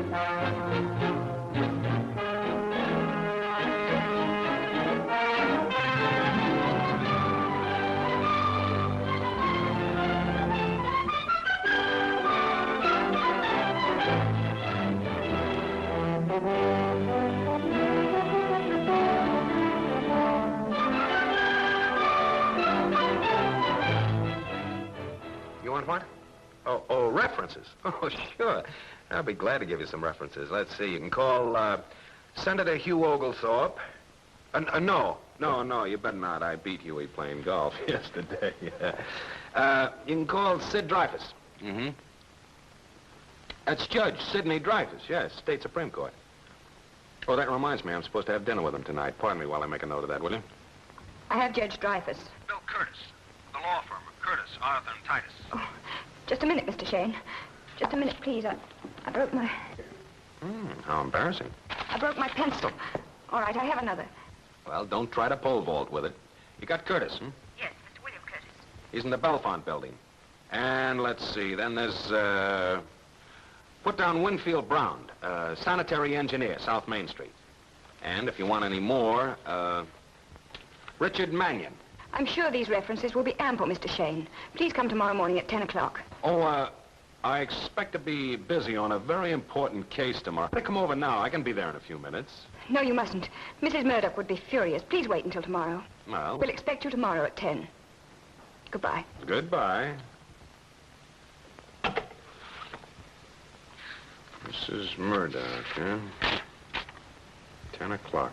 You want what? Oh, references. Oh, sure. I'll be glad to give you some references. Let's see. You can call Senator Hugh Oglethorpe. No, you better not. I beat Huey playing golf yesterday. You can call Sid Dreyfus. Mm-hmm. That's Judge Sidney Dreyfus, yes, State Supreme Court. Oh, that reminds me, I'm supposed to have dinner with him tonight. Pardon me while I make a note of that, will you? I have Judge Dreyfus. Bill Curtis, the law firm of Curtis, Arthur, and Titus. Oh, just a minute, Mr. Shane. Just a minute, please. I broke my... How embarrassing. I broke my pencil. All right, I have another. Well, don't try to pole vault with it. You got Curtis, hmm? Yes, Mr. William Curtis. He's in the Belfont building. And let's see, then there's, put down Winfield Brown, sanitary engineer, South Main Street. And if you want any more, Richard Mannion. I'm sure these references will be ample, Mr. Shane. Please come tomorrow morning at 10 o'clock. Oh, I expect to be busy on a very important case tomorrow. Better come over now. I can be there in a few minutes. No, you mustn't. Mrs. Murdoch would be furious. Please wait until tomorrow. Well... We'll expect you tomorrow at 10. Goodbye. Goodbye. Mrs. Murdoch, huh? 10 o'clock.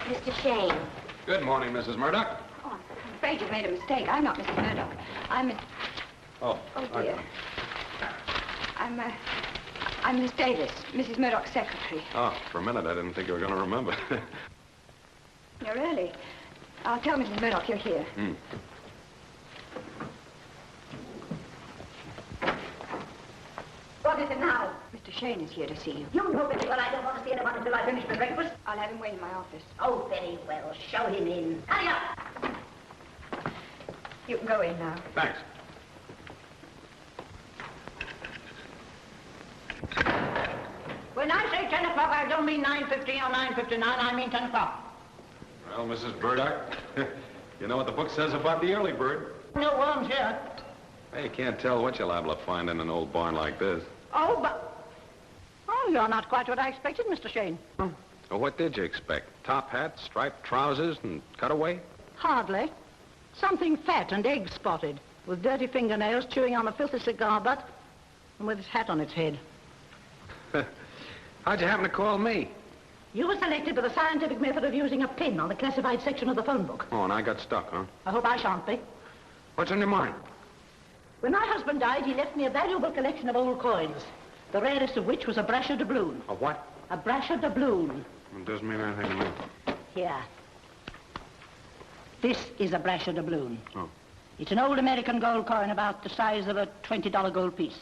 Mr. Shane. Good morning, Mrs. Murdoch. Oh, I'm afraid you've made a mistake. I'm not Mrs. Murdoch. I'm Miss... Oh, dear. I'm Miss Davis, Mrs. Murdoch's secretary. Oh, for a minute I didn't think you were going to remember. You're early. I'll tell Mrs. Murdoch you're here. What is it now? Mr. Shane is here to see you. You know very well I don't want to see anyone until I finish my breakfast. I'll have him wait in my office. Oh, very well. Show him in. Hurry up! You can go in now. Thanks. When I say 10 o'clock, I don't mean 9:15 or 9:59. I mean 10 o'clock. Well, Mrs. Murdoch, you know what the book says about the early bird. No worms here. Hey, you can't tell what you're liable to find in an old barn like this. Oh, but... Oh, you're not quite what I expected, Mr. Shane. Well, what did you expect? Top hat, striped trousers, and cutaway? Hardly. Something fat and egg-spotted, with dirty fingernails, chewing on a filthy cigar butt, and with his hat on its head. How'd you happen to call me? You were selected for the scientific method of using a pin on the classified section of the phone book. Oh, and I got stuck, huh? I hope I shan't be. What's on your mind? When my husband died, he left me a valuable collection of old coins, the rarest of which was a brasher doubloon. A what? A brasher doubloon. It doesn't mean anything to me. Here. This is a brasher doubloon. Oh. It's an old American gold coin about the size of a $20 gold piece.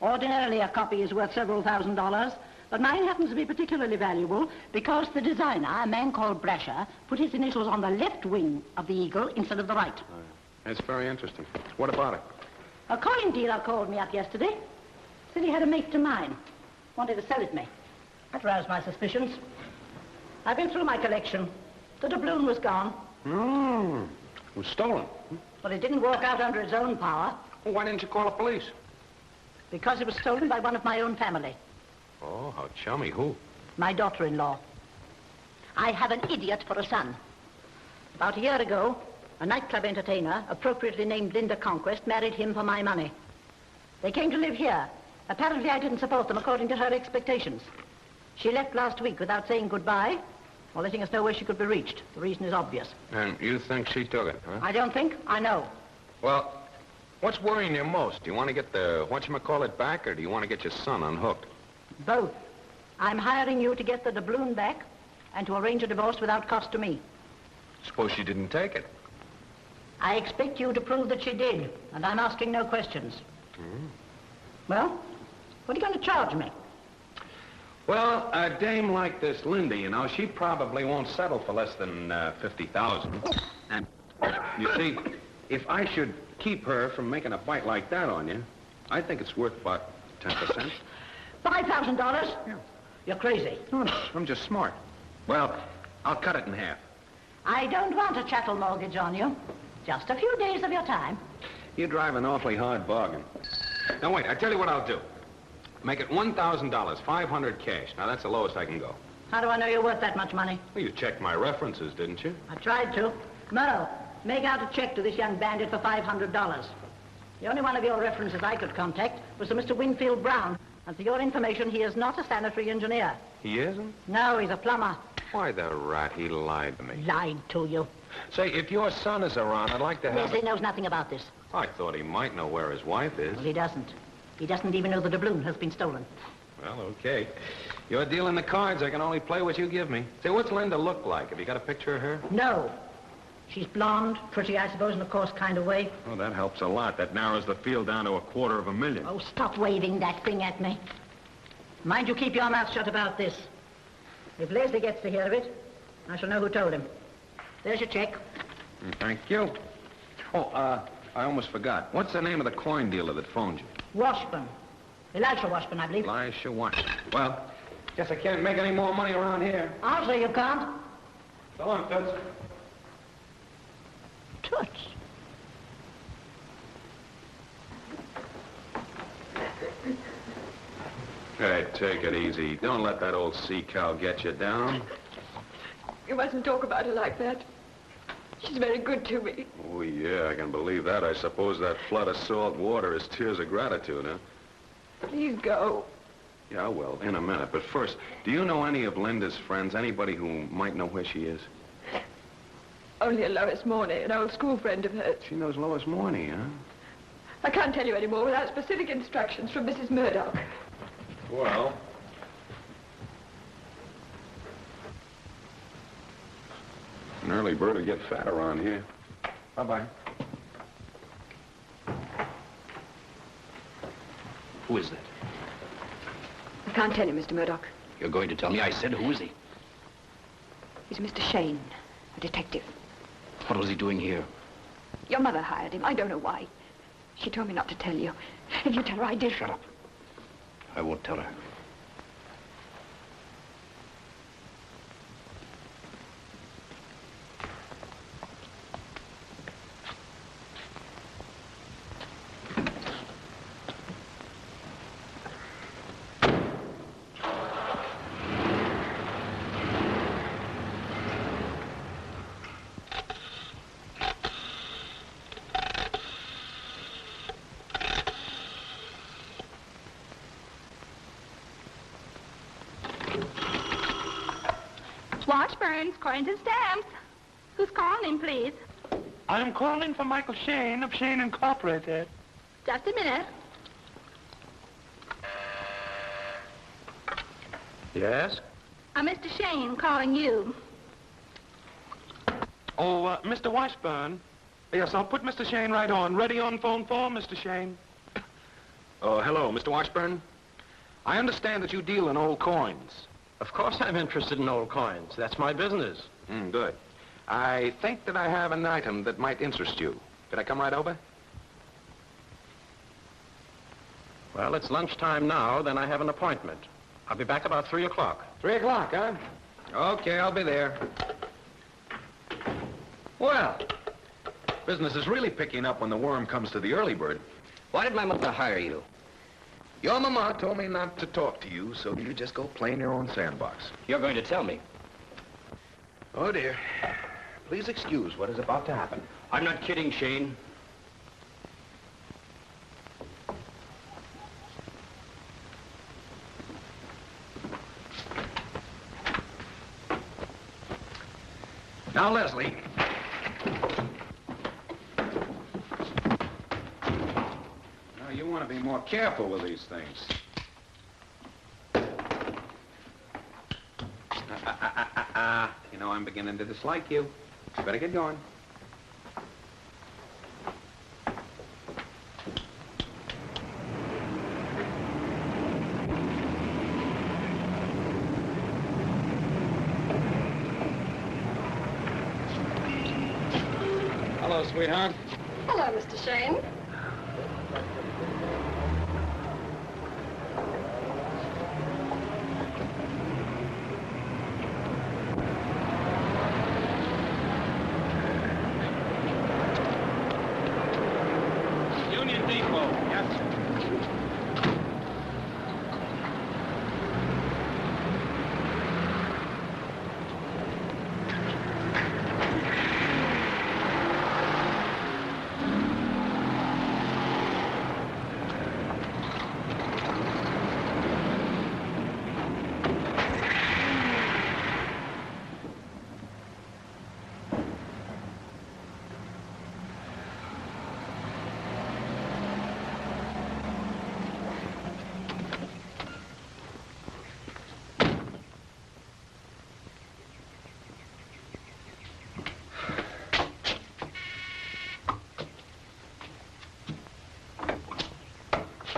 Ordinarily, a copy is worth several $1,000s, but mine happens to be particularly valuable because the designer, a man called Brasher, put his initials on the left wing of the eagle instead of the right. That's very interesting. What about it? A coin dealer called me up yesterday. Said he had a make to mine. Wanted to sell it me. That roused my suspicions. I've been through my collection. The doubloon was gone. It was stolen. But it didn't walk out under its own power. Well, why didn't you call the police? Because it was stolen by one of my own family. Oh, how chummy. Who? My daughter-in-law. I have an idiot for a son. About a year ago, a nightclub entertainer, appropriately named Linda Conquest, married him for my money. They came to live here. Apparently I didn't support them according to her expectations. She left last week without saying goodbye or letting us know where she could be reached. The reason is obvious. And you think she took it, huh? I don't think. I know. Well, what's worrying you most? Do you want to get the whatchamacallit back, or do you want to get your son unhooked? Both. I'm hiring you to get the doubloon back and to arrange a divorce without cost to me. Suppose she didn't take it. I expect you to prove that she did, and I'm asking no questions. Well, what are you going to charge me? Well, a dame like this Linda, you know, she probably won't settle for less than 50,000. And you see, if I should keep her from making a bite like that on you, I think it's worth about 10%. $5,000? Yeah. You're crazy. No, I'm just smart. Well, I'll cut it in half. I don't want a chattel mortgage on you. Just a few days of your time. You drive an awfully hard bargain. Now, wait, I tell you what I'll do. Make it $1,000, 500 cash. Now, that's the lowest I can go. How do I know you're worth that much money? Well, you checked my references, didn't you? I tried to. Merle, make out a check to this young bandit for $500. The only one of your references I could contact was a Mr. Winfield Brown. And for your information, he is not a sanitary engineer. He isn't? No, he's a plumber. Why, the rat, he lied to me. Lied to you. Say, if your son is around, I'd like to have... Leslie knows nothing about this. I thought he might know where his wife is. Well, he doesn't. He doesn't even know the doubloon has been stolen. Well, okay. You're dealing the cards. I can only play what you give me. Say, what's Linda look like? Have you got a picture of her? No. She's blonde, pretty, I suppose, in a coarse kind of way. Oh, that helps a lot. That narrows the field down to $250,000. Oh, stop waving that thing at me. Mind you keep your mouth shut about this. If Leslie gets to hear of it, I shall know who told him. There's your check. Thank you. Oh, I almost forgot. What's the name of the coin dealer that phoned you? Washburn. Elisha Washburn, I believe. Elisha Washburn. Well, guess I can't make any more money around here. I'll say you can't. So long, Toots. Toots. Hey, take it easy. Don't let that old sea cow get you down. You mustn't talk about her like that. She's very good to me. Oh, yeah, I can believe that. I suppose that flood of salt water is tears of gratitude, huh? Please go. Yeah, well, in a minute. But first, do you know any of Linda's friends? Anybody who might know where she is? Only a Lois Morney, an old school friend of hers. She knows Lois Morney, huh? I can't tell you any more without specific instructions from Mrs. Murdoch. Well... An early bird will get fat around here. Bye-bye. Who is that? I can't tell you, Mr. Murdoch. You're going to tell me? I said, who is he? He's Mr. Shane, a detective. What was he doing here? Your mother hired him. I don't know why. She told me not to tell you. If you tell her I did... Shut up. I won't tell her. Washburn's coins and stamps. Who's calling, please? I'm calling for Michael Shane of Shane Incorporated. Just a minute. Yes? Mr. Shane calling you. Oh, Mr. Washburn. Yes, I'll put Mr. Shane right on. Ready on phone 4, Mr. Shane. Oh, hello, Mr. Washburn. I understand that you deal in old coins. Of course I'm interested in old coins. That's my business. Good. I think that I have an item that might interest you. Could I come right over? Well, it's lunchtime now, then I have an appointment. I'll be back about 3 o'clock. 3 o'clock, huh? Okay, I'll be there. Well, business is really picking up when the worm comes to the early bird. Why did my mother hire you? Your mama told me not to talk to you, so you just go play in your own sandbox. You're going to tell me. Oh, dear. Please excuse what is about to happen. I'm not kidding, Shane. Now, Leslie. Now, you want to be more careful with these things. You know, I'm beginning to dislike you. You better get going. Hello, sweetheart. Hello, Mr. Shane. Union Depot. Yes.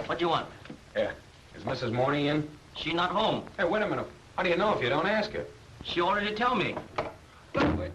What do you want? Yeah. Is Mrs. Morney in? She not home. Hey, wait a minute. How do you know if you don't ask her? She already tell me. Wait.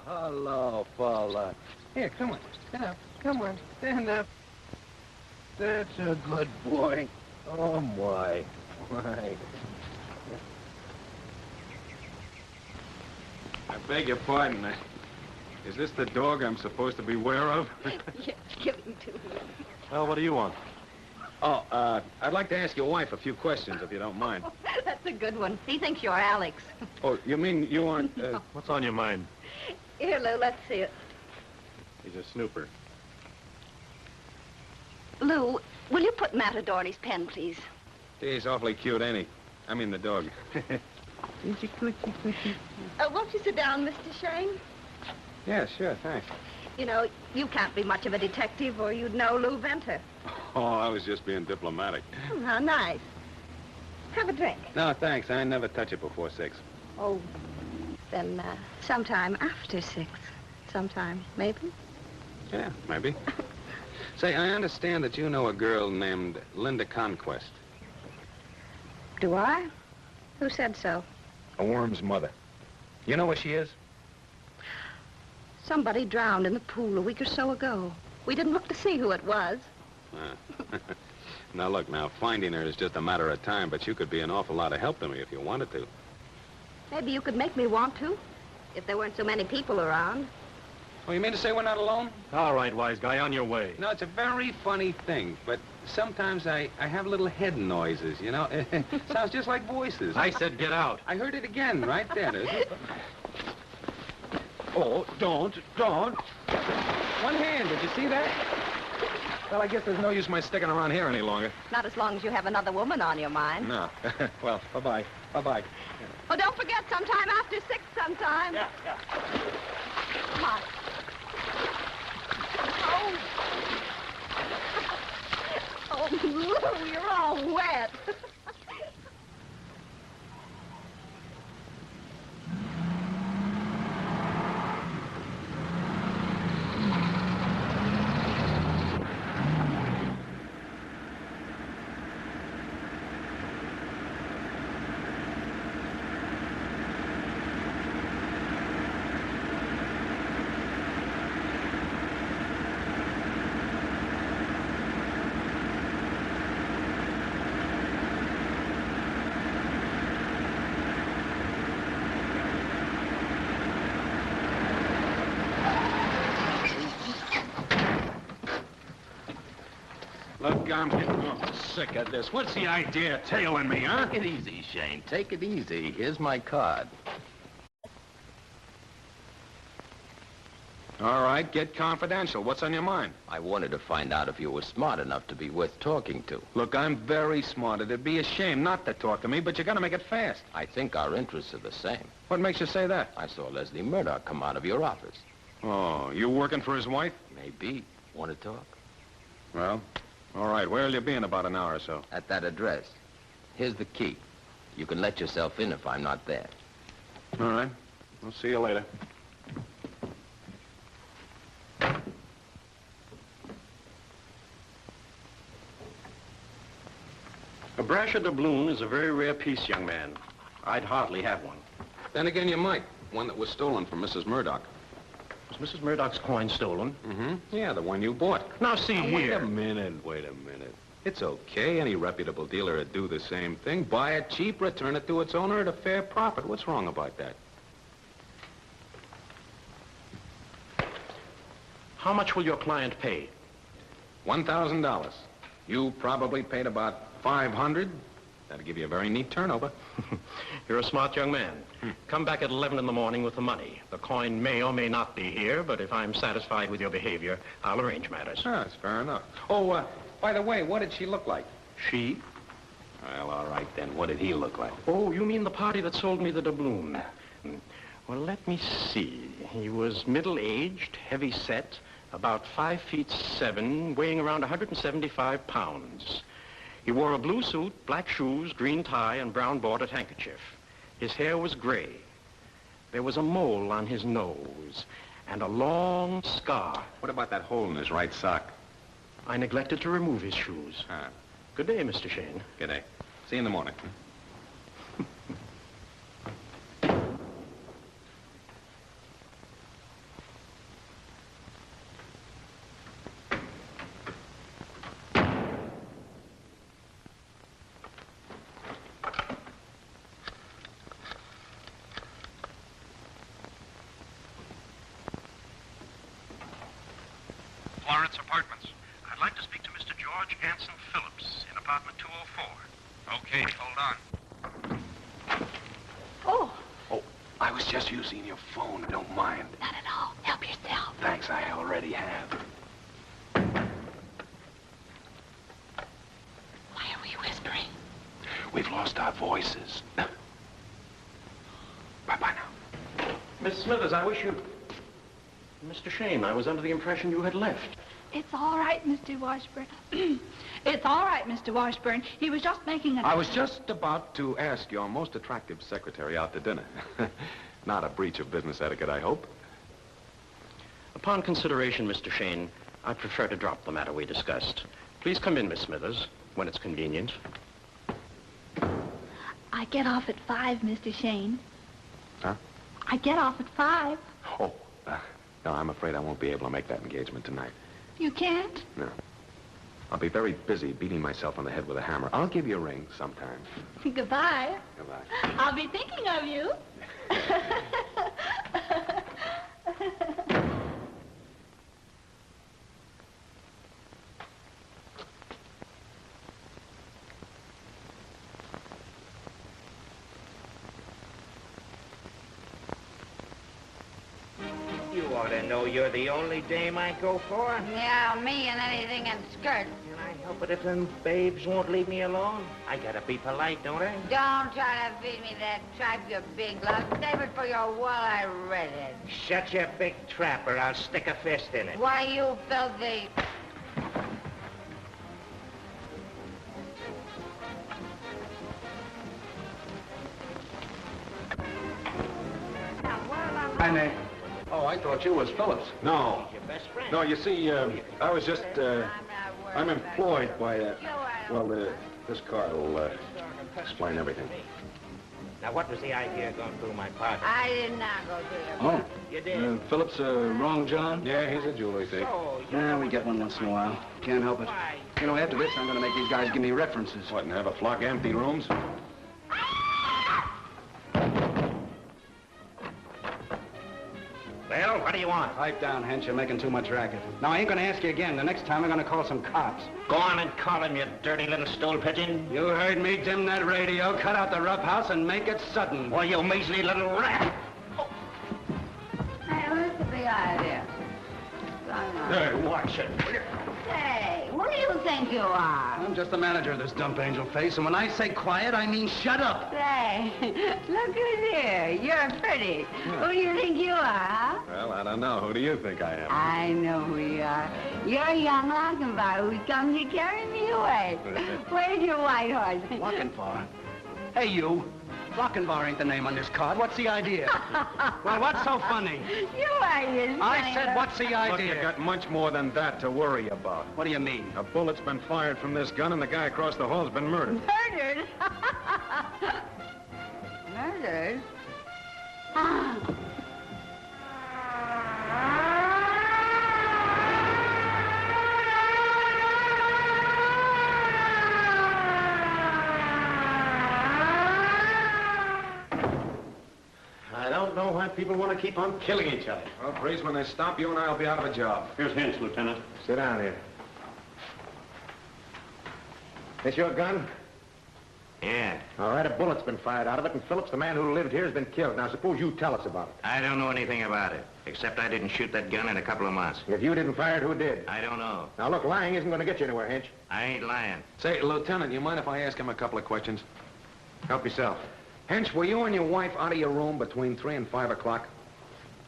Hello, fella. Here, come on. Stand up. Come on. Stand up. That's a good boy. Oh, my. My. I beg your pardon. Is this the dog I'm supposed to be aware of? Yes, give him to me. Well, what do you want? Oh, I'd like to ask your wife a few questions, if you don't mind. That's a good one. He thinks you're Alex. Oh, you mean you aren't... No. What's on your mind? Here, Lou, let's see it. He's a snooper. Lou, will you put Matador in his pen, please? He's awfully cute, ain't he? I mean the dog. Won't you sit down, Mr. Shane? Yeah, sure, thanks. You know, you can't be much of a detective or you'd know Lou Venter. Oh, I was just being diplomatic. Oh, how nice. Have a drink. No, thanks. I never touch it before 6. Oh, then sometime after 6. Sometime, maybe? Yeah, maybe. Say, I understand that you know a girl named Linda Conquest. Do I? Who said so? A worm's mother. You know where she is? Somebody drowned in the pool a week or so ago. We didn't look to see who it was. Now, look, finding her is just a matter of time, but you could be an awful lot of help to me if you wanted to. Maybe you could make me want to, if there weren't so many people around. Oh, you mean to say we're not alone? All right, wise guy, on your way. No, it's a very funny thing, but sometimes I have little head noises, you know? It sounds just like voices. I said get out. I heard it again right there. Oh, don't. One hand, did you see that? Well, I guess there's no use my sticking around here any longer. Not as long as you have another woman on your mind. No. Well, bye-bye. Bye-bye. Oh, don't forget, sometime after 6 sometime. Yeah. Come on. Oh, Lou, you're all wet. Look, I'm getting sick of this. What's the idea of tailing me, huh? Take it easy, Shane. Take it easy. Here's my card. All right, get confidential. What's on your mind? I wanted to find out if you were smart enough to be worth talking to. Look, I'm very smart. It'd be a shame not to talk to me, but you gotta make it fast. I think our interests are the same. What makes you say that? I saw Leslie Murdoch come out of your office. Oh, you working for his wife? Maybe. Want to talk? Well, all right. Where'll you be in about an hour or so? At that address. Here's the key. You can let yourself in if I'm not there. All right. I'll see you later. A brasher doubloon is a very rare piece, young man. I'd hardly have one. Then again, you might. One that was stolen from Mrs. Murdoch. Was Mrs. Murdoch's coin stolen? Mm-hmm. Yeah, the one you bought. Now, see here. Wait a minute. It's okay. Any reputable dealer would do the same thing. Buy it cheap, return it to its owner at a fair profit. What's wrong about that? How much will your client pay? $1,000. You probably paid about $500. That'll give you a very neat turnover. You're a smart young man. Come back at 11 in the morning with the money. The coin may or may not be here, but if I'm satisfied with your behavior, I'll arrange matters. Ah, that's fair enough. Oh, by the way, what did she look like? She? Well, all right then. What did he look like? Oh, you mean the party that sold me the doubloon? Well, let me see. He was middle-aged, heavy-set, about 5'7", weighing around 175 pounds. He wore a blue suit, black shoes, green tie, and brown bordered handkerchief. His hair was gray. There was a mole on his nose and a long scar. What about that hole in his right sock? I neglected to remove his shoes. Ah. Good day, Mr. Shane. Good day. See you in the morning. Florence Apartments. I'd like to speak to Mr. George Anson Phillips in apartment 204. Okay, hold on. Oh, Oh, I was just using your phone. Don't mind. not at all. Help yourself. Thanks, I already have. Why are we whispering? We've lost our voices. Bye-bye now. Miss Smithers, I wish you... Mr. Shane, I was under the impression you had left. It's all right, Mr. Washburn. It's all right, Mr. Washburn. He was just making a... I was just about to ask your most attractive secretary out to dinner. Not a breach of business etiquette, I hope. Upon consideration, Mr. Shane, I prefer to drop the matter we discussed. Please come in, Miss Smithers, when it's convenient. I get off at 5, Mr. Shane. Huh? I get off at 5. Oh, no, I'm afraid I won't be able to make that engagement tonight. You can't? No. I'll be very busy beating myself on the head with a hammer. I'll give you a ring sometime. Goodbye. Goodbye. I'll be thinking of you. You ought to know you're the only dame I go for. Yeah, me and anything in skirts. Can I help it if them babes won't leave me alone? I gotta be polite, don't I? Don't try to feed me that tripe, you big lug. Save it for your while I read it. Shut your big trap or I'll stick a fist in it. Why, you filthy... Now, while I'm... Hi, Oh, I thought you was Phillips. No. He's your best friend. No, you see, I was just, I'm employed by, this car will, explain everything. Now, what was the idea of going through my pocket? I did not go through your... Oh. You did? Phillips, wrong John? Yeah, he's a jewelry thief. So, Yeah, we get one once in a while. Can't help it. why? You know, after this, I'm going to make these guys give me references. What, and have a flock of empty rooms? Well, what do you want? Pipe down, Hench. You're making too much racket. Now, I ain't going to ask you again. The next time, I'm going to call some cops. Go on and call him, you dirty little stool pigeon. You heard me. Dim that radio, cut out the roughhouse, and make it sudden. Well, you measly little rat. Hey, what's the big idea? Hey, watch it. Hey, what do you think you are? I'm just the manager of this dump angel face, and when I say quiet, I mean shut up. Say, look who's here. You're pretty. Who do you think you are, huh? Well, I don't know. Who do you think I am? I know who you are. You're a young Lochinvar who's come to carry me away. Where's your white horse? Lochinvar? Hey, you. Lochinvar ain't the name on this card. What's the idea? Well, what's so funny? Your idea's I said, what's the Look, idea? you got much more than that to worry about. What do you mean? A bullet's been fired from this gun, and the guy across the hall's been murdered. Murdered? Murdered? Ah. I don't know why people want to keep on killing each other. Well, Breeze, when they stop, you and I will be out of a job. Here's Hinch, Lieutenant. Sit down here. This your gun? Yeah. All right, a bullet's been fired out of it, and Phillips, the man who lived here, has been killed. Now, suppose you tell us about it. I don't know anything about it, except I didn't shoot that gun in a couple of months. If you didn't fire it, who did? I don't know. Now, look, lying isn't going to get you anywhere, Hinch. I ain't lying. Say, Lieutenant, you mind if I ask him a couple of questions? Help yourself. Hinch, were you and your wife out of your room between 3 and 5 o'clock?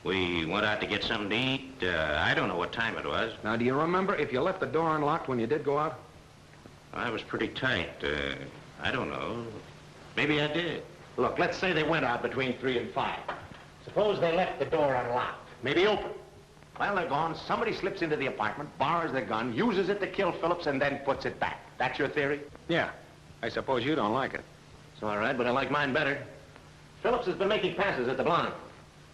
We went out to get something to eat. I don't know what time it was. Now, do you remember if you left the door unlocked when you did go out? I was pretty tight. I don't know. Maybe I did. Look, let's say they went out between 3 and 5. Suppose they left the door unlocked, maybe open. While they're gone, somebody slips into the apartment, borrows the gun, uses it to kill Phillips, and then puts it back. That's your theory? Yeah. I suppose you don't like it. It's all right, but I like mine better. Phillips has been making passes at the blonde.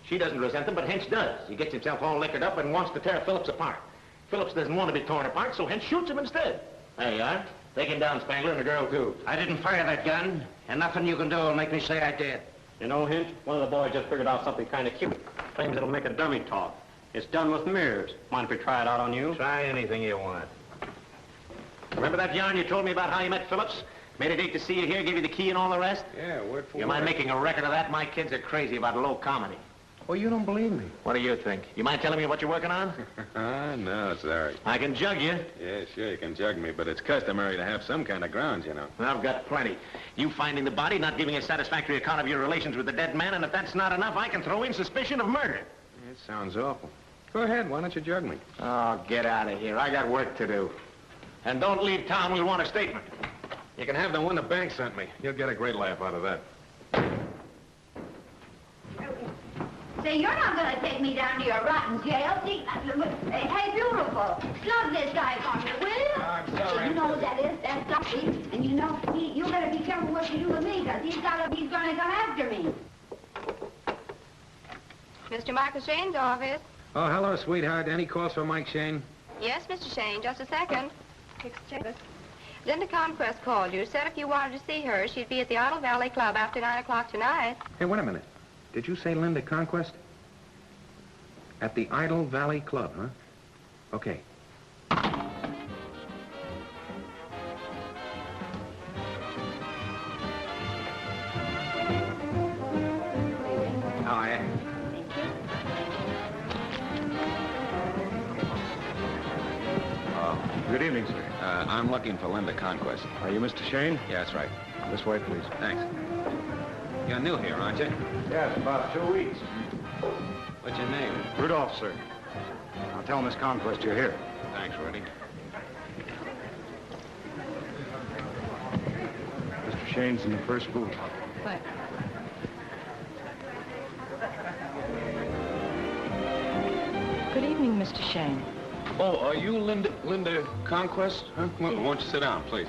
She doesn't resent them, but Hinch does. He gets himself all liquored up and wants to tear Phillips apart. Phillips doesn't want to be torn apart, so Hinch shoots him instead. There you are. Take him down, Spangler, and the girl, too. I didn't fire that gun, and nothing you can do will make me say I did. You know, Hinch, one of the boys just figured out something kind of cute. Claims it'll make a dummy talk. It's done with mirrors. Mind if we try it out on you? Try anything you want. Remember that yarn you told me about how you met Phillips? Made a date to see you here, gave you the key and all the rest? Yeah, word for word. You mind making a record of that? My kids are crazy about low comedy. Oh, you don't believe me? What do you think? You mind telling me what you're working on? No, sorry. I can jug you. Yeah, sure, you can jug me, but it's customary to have some kind of grounds, you know. I've got plenty. You finding the body, not giving a satisfactory account of your relations with the dead man, and if that's not enough, I can throw in suspicion of murder. It sounds awful. Go ahead, why don't you jug me? Oh, get out of here. I got work to do. And don't leave town, we'll want a statement. You can have the one the bank sent me. You'll get a great laugh out of that. Say, you're not going to take me down to your rotten jail. See, hey, beautiful, slug this guy for me, will you? I'm sorry. See, you know what that is? That's Duffy. And you know, you better be careful what you do with me, because he's going to come after me. Mr. Michael Shane's office. Oh, hello, sweetheart. Any calls for Mike Shane? Yes, Mr. Shane, just a second. Linda Conquest called you, said if you wanted to see her, she'd be at the Idle Valley Club after 9 o'clock tonight. Hey, wait a minute. Did you say Linda Conquest? At the Idle Valley Club, huh? Okay. How are you? Good evening, sir. I'm looking for Linda Conquest. Are you Mr. Shane? Yeah, that's right. This way, please. Thanks. You're new here, aren't you? Yes, about 2 weeks. What's your name? Rudolph, sir. I'll tell Miss Conquest you're here. Thanks, Rudy. Mr. Shane's in the first booth. What? Good evening, Mr. Shane. Oh, are you Linda Conquest? Huh? Won't you sit down, please?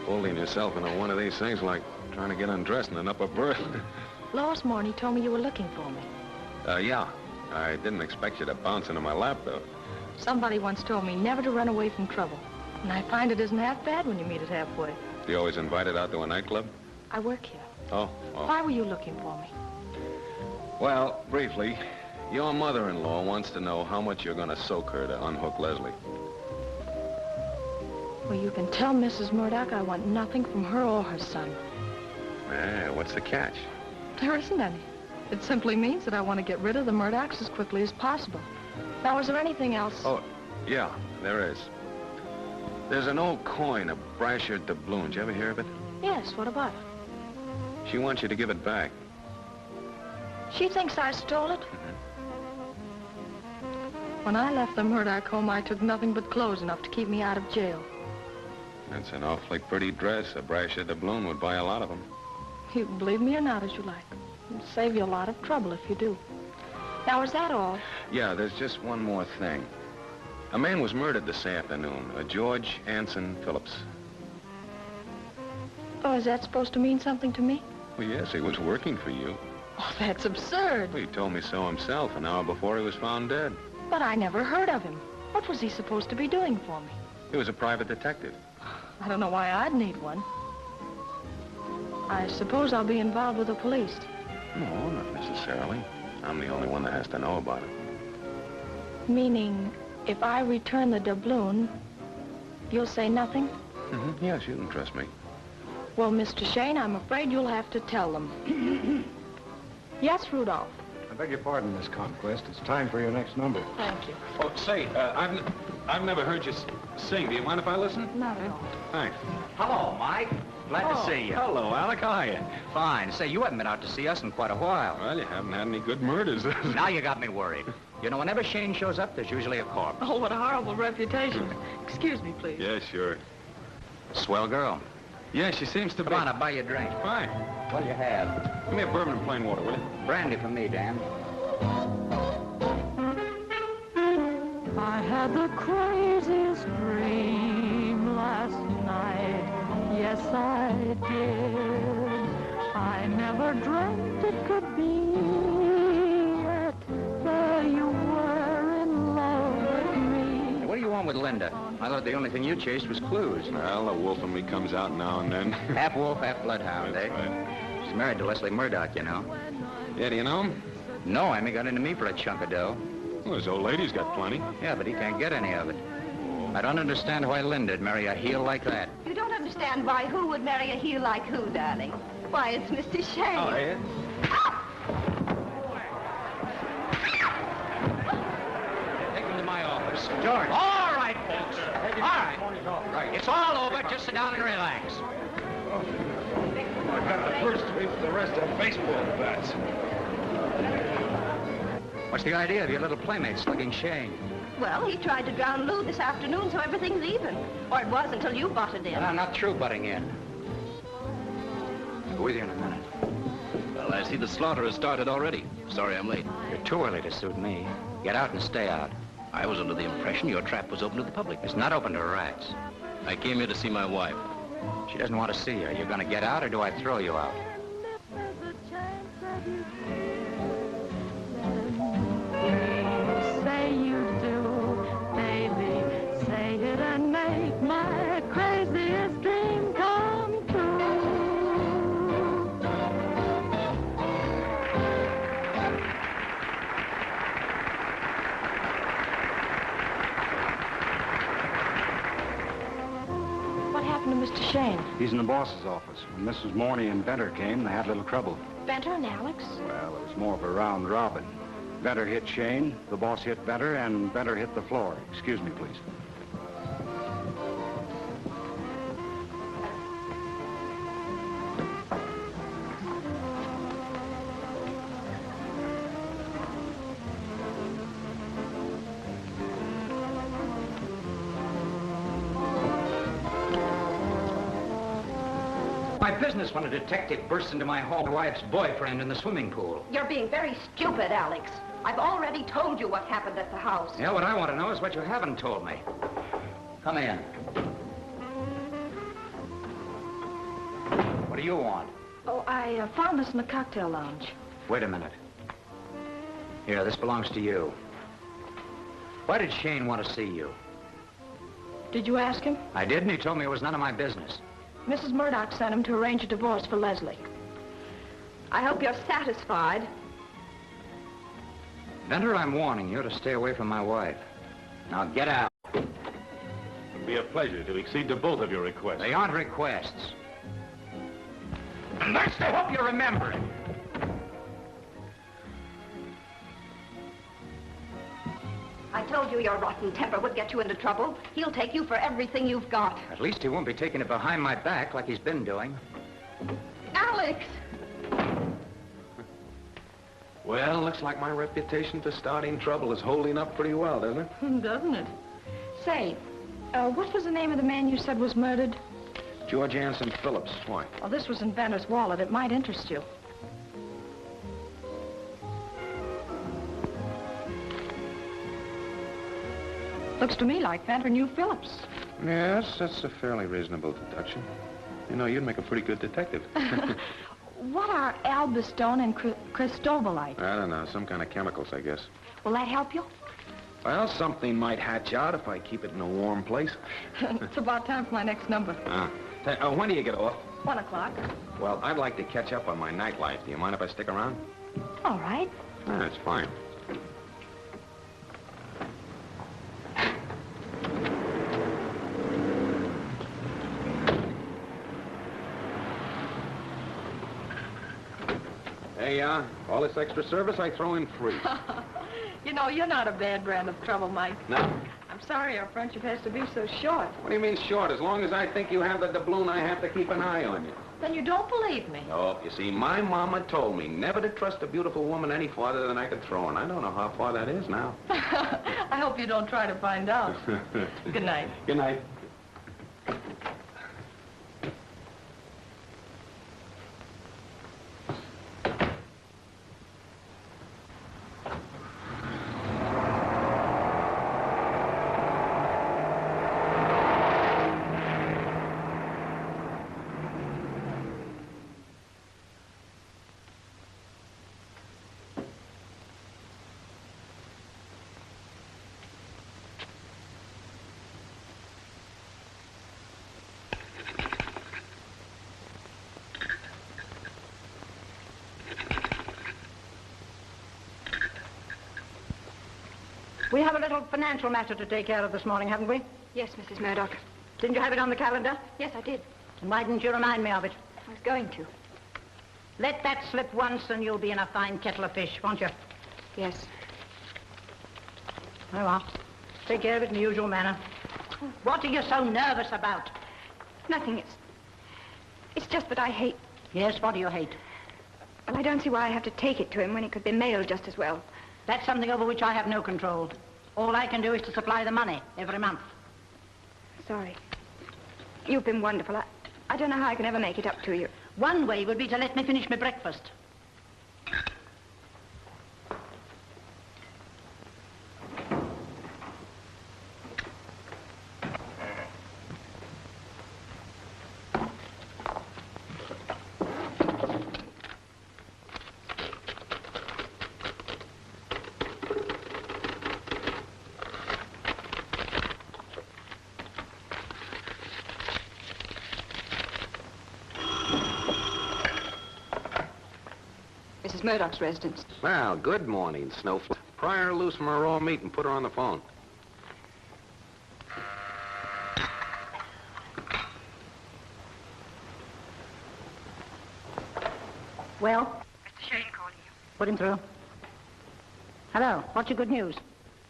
Holding yourself into one of these things like trying to get undressed in an upper berth. Last morning he told me you were looking for me. Yeah. I didn't expect you to bounce into my lap, though. Somebody once told me never to run away from trouble. And I find it isn't half bad when you meet it halfway. You always invited out to a nightclub? I work here. Oh. Why were you looking for me? Well, briefly, your mother-in-law wants to know how much you're going to soak her to unhook Leslie. Well, you can tell Mrs. Murdoch I want nothing from her or her son. What's the catch? There isn't any. It simply means that I want to get rid of the Murdochs as quickly as possible. Now, is there anything else? Oh, yeah, there is. There's an old coin, a Brasher doubloon. Did you ever hear of it? Yes, what about it? She wants you to give it back. She thinks I stole it? When I left the Murdoch home, I took nothing but clothes enough to keep me out of jail. That's an awfully pretty dress. A Brasher doubloon would buy a lot of them. You can believe me or not, as you like. It'll save you a lot of trouble if you do. Now, is that all? Yeah, there's just one more thing. A man was murdered this afternoon, a George Anson Phillips. Oh, is that supposed to mean something to me? Well, yes, he was working for you. Oh, that's absurd. Well, he told me so himself an hour before he was found dead. But I never heard of him. What was he supposed to be doing for me? He was a private detective. I don't know why I'd need one. I suppose I'll be involved with the police. No, not necessarily. I'm the only one that has to know about it. Meaning, if I return the doubloon, you'll say nothing? Yes, you can trust me. Well, Mr. Shane, I'm afraid you'll have to tell them. Yes, Rudolph? I beg your pardon, Miss Conquest. It's time for your next number. Thank you. Oh, say, I've never heard you sing. Do you mind if I listen? Not at all. Thanks. Hello, Mike. Glad to see you. Hello, Alec. How are you? Fine. Say, you haven't been out to see us in quite a while. Well, you haven't had any good murders. Now you got me worried. You know, whenever Shane shows up, there's usually a corpse. Oh, what a horrible reputation. Excuse me, please. Yeah, sure. Swell girl. Yeah, she seems to be. Come on, I'll buy you a drink. Fine. What'll you have? Give me a bourbon and plain water, will you? Brandy for me, Dan. I had the craziest dream last night. Yes, I did. I never dreamt it could be that there you were in love with me. Hey, what do you want with Linda? I thought the only thing you chased was clues. Well, a wolf in me comes out now and then. Half wolf, half bloodhound, That's eh? right. She's married to Leslie Murdoch, you know. Yeah, do you know him? No, I mean, got into me for a chunk of dough. Well, his old lady's got plenty. Yeah, but he can't get any of it. I don't understand why Linda'd marry a heel like that. You don't understand why who would marry a heel like who, darling? Why, it's Mr. Shane. Oh, yeah? Take him to my office. George. All right, folks. All right. Right. It's all over. Just sit down and relax. I've got the first three for the rest of baseball bats. What's the idea of your little playmate slugging Shane? Well, he tried to drown Lou this afternoon, so everything's even. Or it was until you butted in. And I'm not through butting in. I'll go with you in a minute. Well, I see the slaughter has started already. Sorry I'm late. You're too early to suit me. Get out and stay out. I was under the impression your trap was open to the public. It's not open to rats. I came here to see my wife. She doesn't want to see you. You're going to get out, or do I throw you out? Say you do, baby. Say it and make my craziest dream come true. What happened to Mr. Shane? He's in the boss's office. When Mrs. Morney and Benter came, they had a little trouble. Benter and Alex? Well, it was more of a round robin. Benter hit Shane, the boss hit Benter, and Benter hit the floor. Excuse me, please. My business when a detective bursts into my home, my wife's boyfriend in the swimming pool. You're being very stupid, Alex. I've already told you what happened at the house. Yeah, what I want to know is what you haven't told me. Come in. What do you want? Oh, I found this in the cocktail lounge. Wait a minute. Here, this belongs to you. Why did Shane want to see you? Did you ask him? I did, and he told me it was none of my business. Mrs. Murdoch sent him to arrange a divorce for Leslie. I hope you're satisfied. Benter, I'm warning you to stay away from my wife. Now get out. It'll be a pleasure to accede to both of your requests. They aren't requests. And next, I hope you remember it. told you your rotten temper would get you into trouble. He'll take you for everything you've got. At least he won't be taking it behind my back like he's been doing. Alex! Well, looks like my reputation for starting trouble is holding up pretty well, doesn't it? Doesn't it? Say, what was the name of the man you said was murdered? George Anson Phillips. Why? Well, this was in Benner's wallet. It might interest you. Looks to me like Benner knew Phillips. Yes, that's a fairly reasonable deduction. You know, you'd make a pretty good detective. What are albustone and cristobalite? I don't know, some kind of chemicals, I guess. Will that help you? Well, something might hatch out if I keep it in a warm place. It's about time for my next number. When do you get off? 1 o'clock. Well, I'd like to catch up on my nightlife. Do you mind if I stick around? All right. That's fine. Hey, all this extra service I throw in free. You know, you're not a bad brand of trouble, Mike. No? I'm sorry our friendship has to be so short. What do you mean short? As long as I think you have the doubloon, I have to keep an eye on you. Then you don't believe me. No, you see, my mama told me never to trust a beautiful woman any farther than I could throw, and I don't know how far that is now. I hope you don't try to find out. Good night. Good night. We have a little financial matter to take care of this morning, haven't we? Yes, Mrs. Murdoch. Didn't you have it on the calendar? Yes, I did. And why didn't you remind me of it? I was going to. Let that slip once and you'll be in a fine kettle of fish, won't you? Yes. Oh, well. Take care of it in the usual manner. What are you so nervous about? Nothing. It's just that I hate... Yes, what do you hate? Well, I don't see why I have to take it to him when it could be mailed just as well. That's something over which I have no control. All I can do is to supply the money every month. Sorry. You've been wonderful. I don't know how I can ever make it up to you. One way would be to let me finish my breakfast. Mrs. Murdoch's residence. Well, good morning, Snowflake. Pry her loose from her raw meat and put her on the phone. Well? Mr. Shane calling you. Put him through. Hello, what's your good news?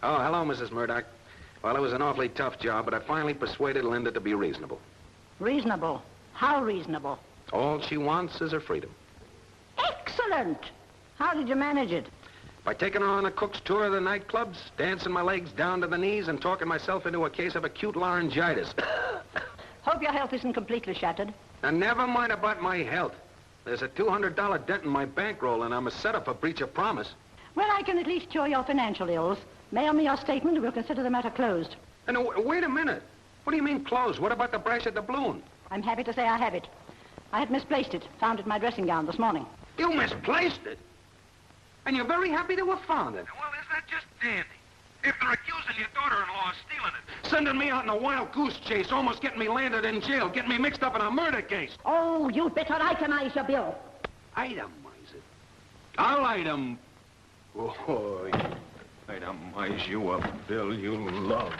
Oh, hello, Mrs. Murdoch. Well, it was an awfully tough job, but I finally persuaded Linda to be reasonable. Reasonable? How reasonable? All she wants is her freedom. Excellent! How did you manage it? By taking her on a cook's tour of the nightclubs, dancing my legs down to the knees, and talking myself into a case of acute laryngitis. Hope your health isn't completely shattered. And never mind about my health. There's a $200 dent in my bankroll, and I'm a setup for breach of promise. Well, I can at least cure your financial ills. Mail me your statement, and we'll consider the matter closed. And wait a minute. What do you mean closed? What about the brash at the balloon? I'm happy to say I have it. I had misplaced it. Found it in my dressing gown this morning. You misplaced it? And you're very happy to have found it? Well, isn't that just dandy? If they're accusing your daughter-in-law of stealing it, sending me out in a wild goose chase, almost getting me landed in jail, getting me mixed up in a murder case. Oh, you'd better itemize your bill. Itemize it? I'll item... Oh, itemize you a bill you love.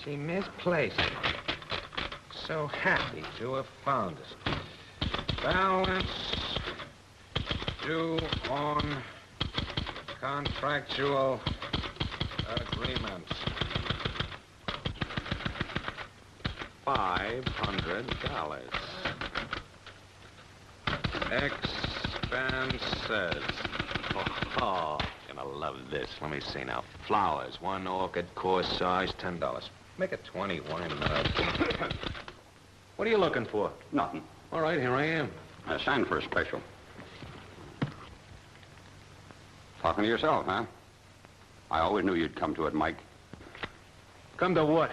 She misplaced it. So happy to have found it. Balance due on contractual agreement. $500. Expenses. Oh, gonna love this. Let me see now. Flowers, 1 orchid, course size, $10. Make it 20. Why not? What are you looking for? Nothing. All right, here I am. I signed for a special. Talking to yourself, huh? I always knew you'd come to it, Mike. Come to what?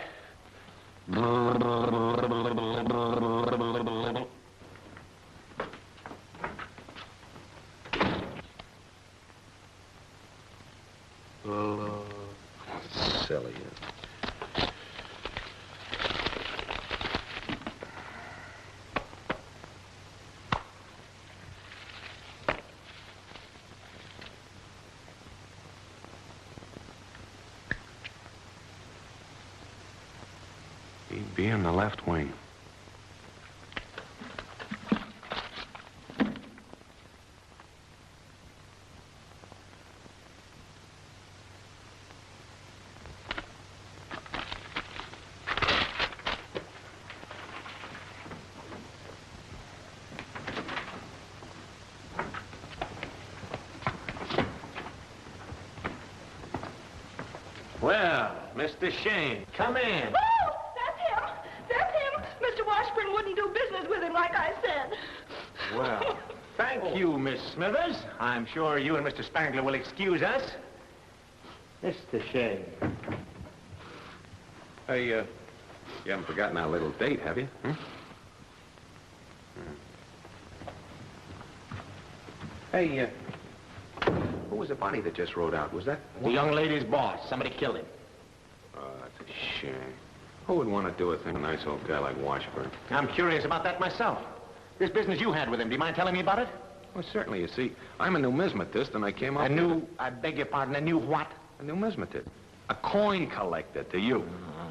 Silly. He'd be in the left wing. Well, Mr. Shane, come in. Oh, that's him. That's him. Mr. Washburn wouldn't do business with him like I said. Well, thank you, Miss Smithers. I'm sure you and Mr. Spangler will excuse us. Mr. Shane. Hey, you haven't forgotten our little date, have you? Hmm? Hey, who was the body that just rode out? Was that... The young lady's boss. Somebody killed him. Oh, that's a shame. Who would want to do a thing to a nice old guy like Washburn? I'm curious about that myself. This business you had with him, do you mind telling me about it? Well, certainly. You see, I'm a numismatist, and I came up... I beg your pardon, a new what? A numismatist. A coin collector to you.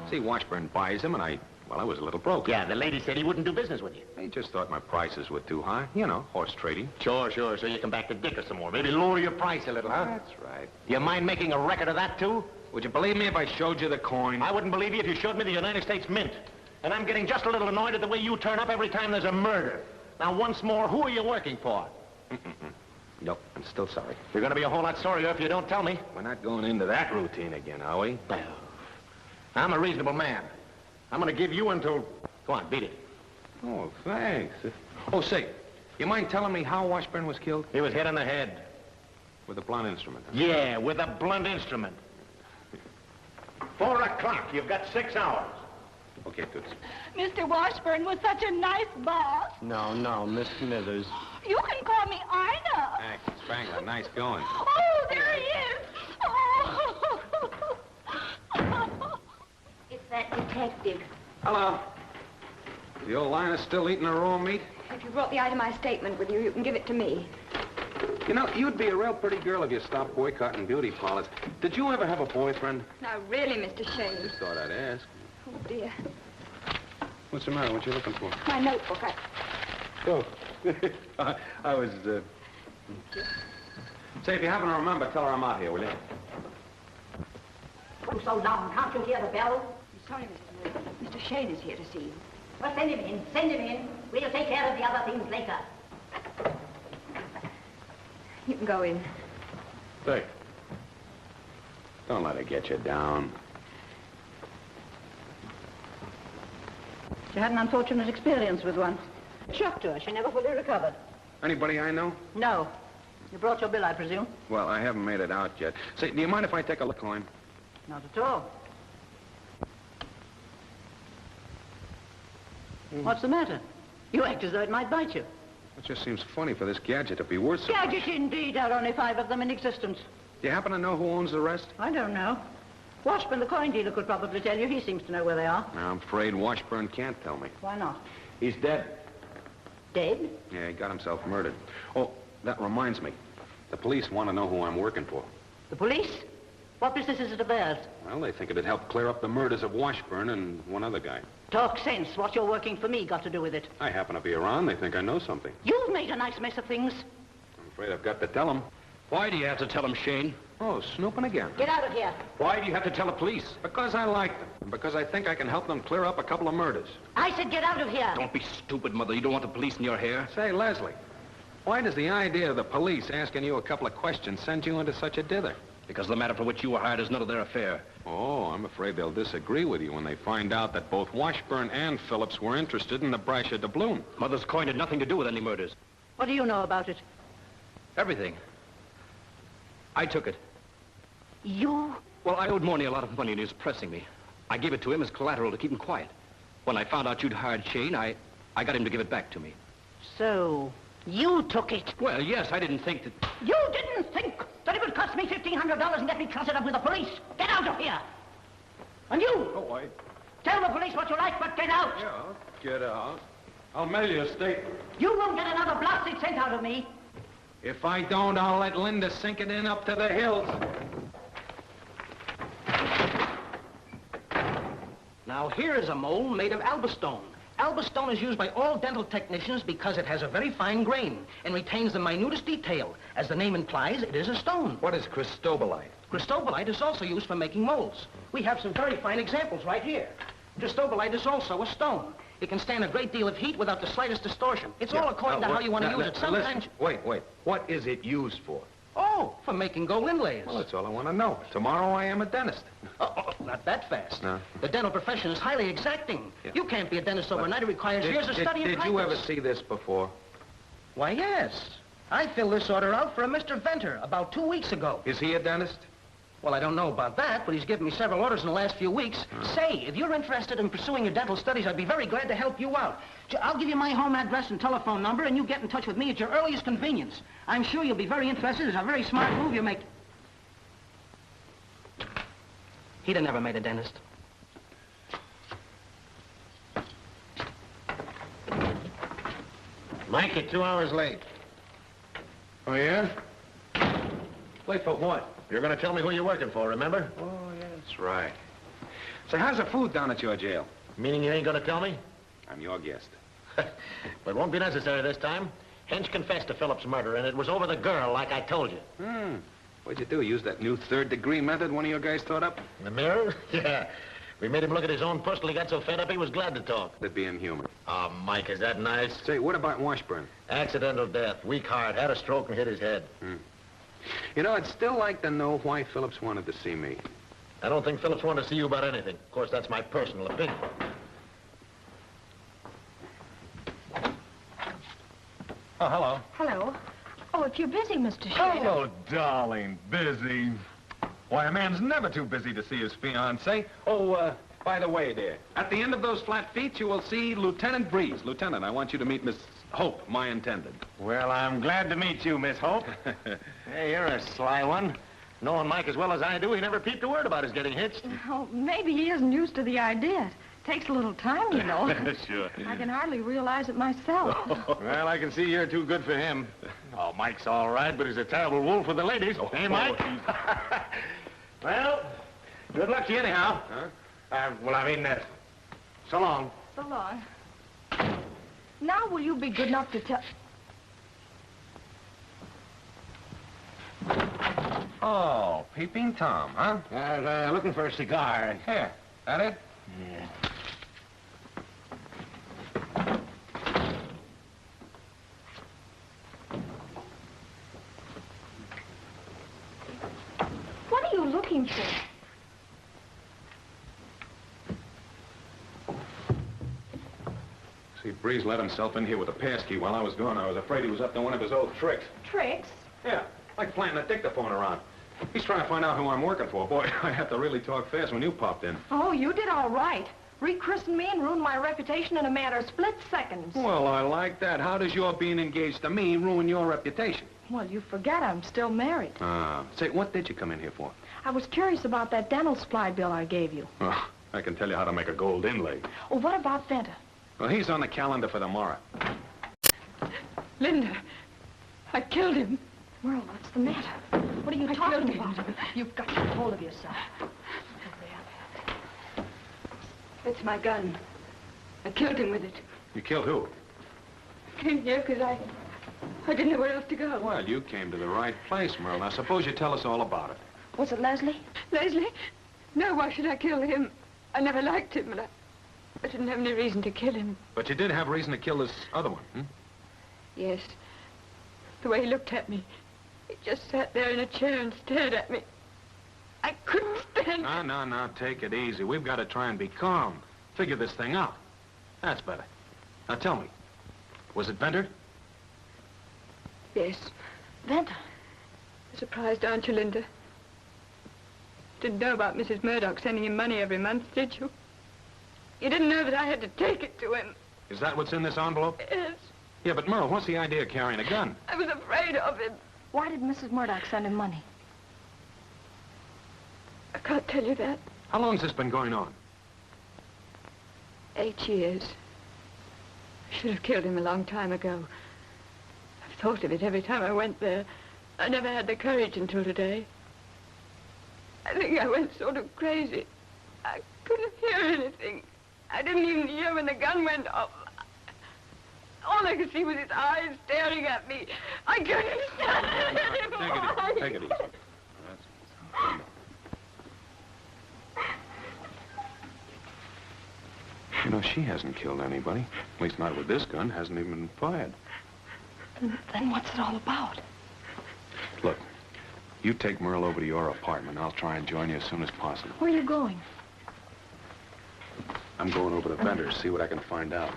See, Washburn buys him, and I was a little broke. Yeah, the lady said he wouldn't do business with you. He just thought my prices were too high. You know, horse trading. Sure. So you come back to dicker some more. Maybe lower your price a little, huh? That's right. Do you mind making a record of that, too? Would you believe me if I showed you the coin? I wouldn't believe you if you showed me the United States Mint. And I'm getting just a little annoyed at the way you turn up every time there's a murder. Now, once more, who are you working for? Nope, I'm still sorry. You're going to be a whole lot sorrier if you don't tell me. We're not going into that routine again, are we? Well, I'm a reasonable man. I'm going to give you until... Go on, beat it. Oh, thanks. Oh, say, you mind telling me how Washburn was killed? He was hit on the head. With a blunt instrument? Huh? Yeah, with a blunt instrument. 4 o'clock. You've got 6 hours. Okay, Toots. Mr. Washburn was such a nice boss. No, Miss Smithers. You can call me Ina. Thanks, Spangler. Nice going. Oh, there he is. Oh. It's that detective. Hello. The old lioness still eating her raw meat? If you brought the itemized statement with you, you can give it to me. You know, you'd be a real pretty girl if you stopped boycotting beauty parlors. Did you ever have a boyfriend? Now, really, Mr. Shane. Just thought I'd ask. Oh, dear. What's the matter? What you looking for? My notebook. Oh. I was, Say, if you happen to remember, tell her I'm out here, will you? Oh, so long. Can't you hear the bell? I'm sorry, Mr. Lloyd. Mr. Shane is here to see you. Well, send him in. Send him in. We'll take care of the other things later. You can go in. Say, don't let her get you down. She had an unfortunate experience with one. Shock to her. She never fully recovered. Anybody I know? No. You brought your bill, I presume? Well, I haven't made it out yet. Say, do you mind if I take a look, coin? Not at all. What's the matter? You act as though it might bite you. It just seems funny for this gadget to be worth so much. Gadget indeed. There are only 5 of them in existence. Do you happen to know who owns the rest? I don't know. Washburn, the coin dealer, could probably tell you. He seems to know where they are. I'm afraid Washburn can't tell me. Why not? He's dead. Dead? Yeah, he got himself murdered. Oh, that reminds me. The police want to know who I'm working for. The police? What business is it of theirs? Well, they think it'd help clear up the murders of Washburn and one other guy. Talk sense. What you're working for me got to do with it. I happen to be around. They think I know something. You've made a nice mess of things. I'm afraid I've got to tell them. Why do you have to tell him, Shane? Oh, snooping again. Get out of here. Why do you have to tell the police? Because I like them. And because I think I can help them clear up a couple of murders. I said get out of here. Don't be stupid, Mother. You don't want the police in your hair. Say, Leslie, why does the idea of the police asking you a couple of questions send you into such a dither? Because the matter for which you were hired is none of their affair. Oh, I'm afraid they'll disagree with you when they find out that both Washburn and Phillips were interested in the Brasher doubloon. Mother's coin had nothing to do with any murders. What do you know about it? Everything. I took it. You? Well, I owed Morney a lot of money and he was pressing me. I gave it to him as collateral to keep him quiet. When I found out you'd hired Shane, I got him to give it back to me. So, you took it? Well, yes, I didn't think that... You didn't think that it would cost me $1,500 and get me trusted up with the police? Get out of here! And you! Oh, Tell the police what you like, but get out! Yeah, get out. I'll mail you a statement. You won't get another blasted cent out of me. If I don't, I'll let Linda sink it in up to the hills. Now, here is a mold made of albastone. Albastone is used by all dental technicians because it has a very fine grain and retains the minutest detail. As the name implies, it is a stone. What is cristobalite? Cristobalite is also used for making molds. We have some very fine examples right here. Cristobalite is also a stone. It can stand a great deal of heat without the slightest distortion. It's all according to how you want to use it. Sometimes... Listen, wait. What is it used for? Oh, for making gold inlays. Well, that's all I want to know. Tomorrow I am a dentist. Oh, not that fast. No. The dental profession is highly exacting. Yeah. You can't be a dentist overnight. It requires years of study and practice. Did you ever see this before? Why, yes. I filled this order out for a Mr. Venter about 2 weeks ago. Is he a dentist? Well, I don't know about that, but he's given me several orders in the last few weeks. Say, if you're interested in pursuing your dental studies, I'd be very glad to help you out. I'll give you my home address and telephone number, and you get in touch with me at your earliest convenience. I'm sure you'll be very interested. It's a very smart move you make. He'd have never made a dentist. Mike, you're 2 hours late. Oh, yeah? Late for what? You're going to tell me who you're working for, remember? Oh, yeah, that's right. Say, how's the food down at your jail? Meaning you ain't going to tell me? I'm your guest. But it won't be necessary this time. Hench confessed to Phillips' murder, and it was over the girl, like I told you. What'd you do? Use that new third-degree method one of your guys taught up? The mirror? Yeah. We made him look at his own puss till he got so fed up he was glad to talk. That'd be inhuman. Oh, Mike, is that nice? Say, what about Washburn? Accidental death. Weak heart. Had a stroke and hit his head. You know, I'd still like to know why Phillips wanted to see me. I don't think Phillips wanted to see you about anything. Of course, that's my personal opinion. Oh, hello. Hello. Oh, if you're busy, Mr. Shea. Hello, darling. Busy. Why, a man's never too busy to see his fiancée. Oh, by the way, dear, at the end of those flat feet, you will see Lieutenant Breeze. Lieutenant, I want you to meet Miss Hope, my intended. Well, I'm glad to meet you, Miss Hope. Hey, you're a sly one. Knowing Mike as well as I do, he never peeped a word about his getting hitched. Oh, maybe he isn't used to the idea. It takes a little time, you know. Sure. I can hardly realize it myself. Well, I can see you're too good for him. Oh, Mike's all right, but he's a terrible wolf with the ladies. Hey, Mike? Well, good luck to you anyhow. So long. So long. Now, will you be good enough to tell... Oh, Peeping Tom, huh? Looking for a cigar. Here, that it? Yeah. What are you looking for? See, Breeze let himself in here with a passkey while I was gone. I was afraid he was up to one of his old tricks. Tricks? Yeah, like planting a dictaphone around. He's trying to find out who I'm working for. Boy, I had to really talk fast when you popped in. Oh, you did all right. Rechristened me and ruined my reputation in a matter of split seconds. Well, I like that. How does your being engaged to me ruin your reputation? Well, you forget I'm still married. Say, what did you come in here for? I was curious about that dental supply bill I gave you. Oh, I can tell you how to make a gold inlay. Oh, what about Venter? Well, he's on the calendar for tomorrow. Linda, I killed him. Merle, what's the matter? What are you talking about? You've got to get hold of yourself. It's my gun. I killed him with it. You killed who? Came here because I didn't know where else to go. Well, you came to the right place, Merle. Now, suppose you tell us all about it. Was it Leslie? Leslie? No, why should I kill him? I never liked him, but I didn't have any reason to kill him. But you did have reason to kill this other one, hmm? Yes. The way he looked at me. He just sat there in a chair and stared at me. I couldn't stand it. No, take it easy. We've got to try and be calm. Figure this thing out. That's better. Now tell me, was it Venter? Yes. Venter? Surprised, aren't you, Linda? Didn't know about Mrs. Murdoch sending him money every month, did you? You didn't know that I had to take it to him. Is that what's in this envelope? Yes. Yeah, but Merle, what's the idea of carrying a gun? I was afraid of him. Why did Mrs. Murdoch send him money? I can't tell you that. How long's this been going on? 8 years. I should have killed him a long time ago. I've thought of it every time I went there. I never had the courage until today. I think I went sort of crazy. I couldn't hear anything. I didn't even hear when the gun went off. All I could see was his eyes staring at me. I couldn't stand it anymore. Take it easy. You know, she hasn't killed anybody. At least not with this gun. Hasn't even been fired. Then what's it all about? Look, you take Merle over to your apartment. I'll try and join you as soon as possible. Where are you going? I'm going over to Venter's, see what I can find out.